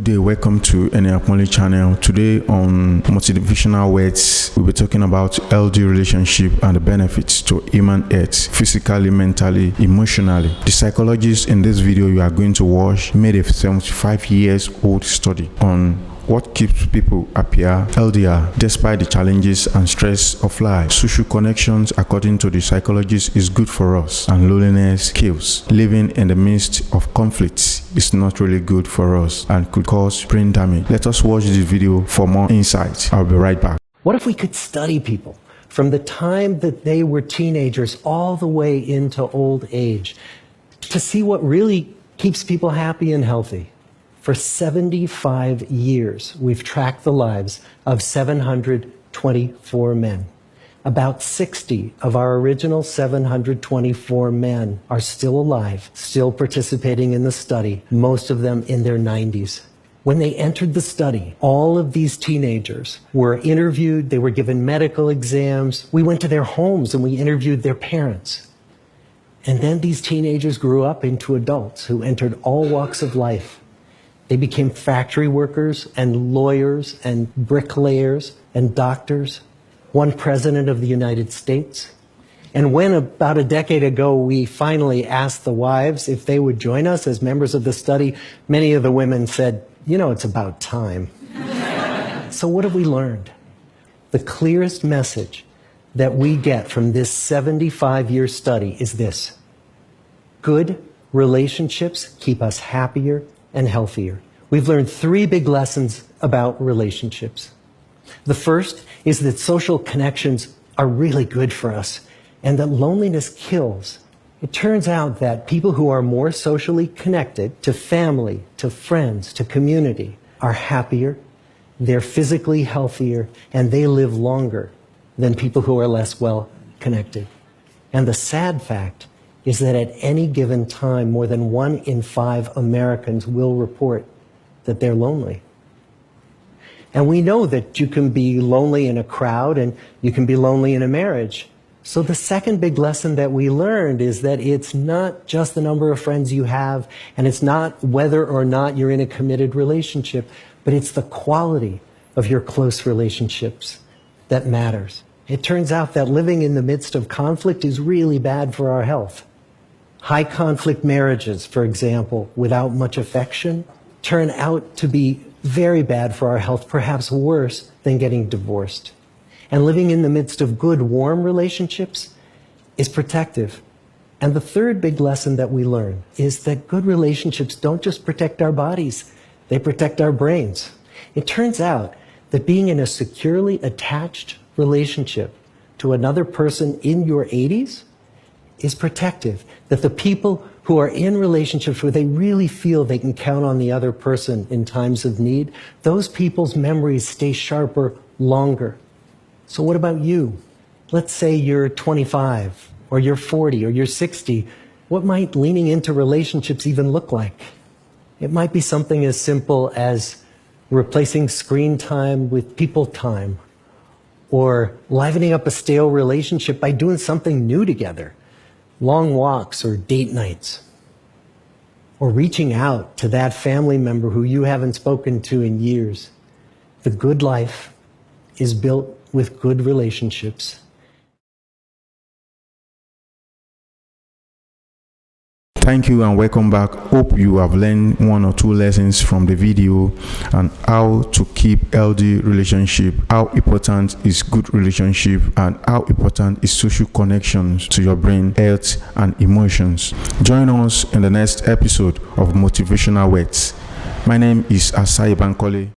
Good day, welcome to Eniapoli channel. Today on Motivational Words, we'll be talking about LD relationship and the benefits to human health, physically, mentally, emotionally. The psychologist in this video you are going to watch made a 75 years old study on what keeps people happier, healthier, despite the challenges and stress of life. Social connections, according to the psychologist, is good for us, and loneliness kills. Living in the midst of conflicts is not really good for us and could cause brain damage. Let us watch this video for more insights. I'll be right back. What if we could study people from the time that they were teenagers all the way into old age to see what really keeps people happy and healthy? For 75 years, we've tracked the lives of 724 men. About 60 of our original 724 men are still alive, still participating in the study, most of them in their 90s. When they entered the study, all of these teenagers were interviewed, they were given medical exams. We went to their homes and we interviewed their parents. And then these teenagers grew up into adults who entered all walks of life. They became factory workers and lawyers and bricklayers and doctors, one president of the United States. And when about a decade ago we finally asked the wives if they would join us as members of the study, many of the women said, "You know, it's about time." So what have we learned? The clearest message that we get from this 75-year study is this: good relationships keep us happier and healthier. We've learned three big lessons about relationships. The first is that social connections are really good for us and that loneliness kills. It turns out that people who are more socially connected to family, to friends, to community are happier, they're physically healthier, and they live longer than people who are less well connected. And the sad fact is that at any given time, more than 1 in 5 Americans will report that they're lonely. And we know that you can be lonely in a crowd and you can be lonely in a marriage. So the second big lesson that we learned is that it's not just the number of friends you have, and it's not whether or not you're in a committed relationship, but it's the quality of your close relationships that matters. It turns out that living in the midst of conflict is really bad for our health. High conflict marriages, for example, without much affection, turn out to be very bad for our health, perhaps worse than getting divorced. And living in the midst of good, warm relationships is protective. And the third big lesson that we learn is that good relationships don't just protect our bodies, they protect our brains. It turns out that being in a securely attached relationship to another person in your 80s is protective, that the people who are in relationships where they really feel they can count on the other person in times of need, those people's memories stay sharper longer. So what about you? Let's say you're 25, or you're 40, or you're 60. What might leaning into relationships even look like? It might be something as simple as replacing screen time with people time, or livening up a stale relationship by doing something new together. Long walks or date nights, or reaching out to that family member who you haven't spoken to in years. The good life is built with good relationships. Thank you and welcome back. Hope you have learned 1 or 2 lessons from the video on how to keep healthy relationship, how important is good relationship, and how important is social connections to your brain, health, and emotions. Join us in the next episode of Motivational Words. My name is Asai Bankole.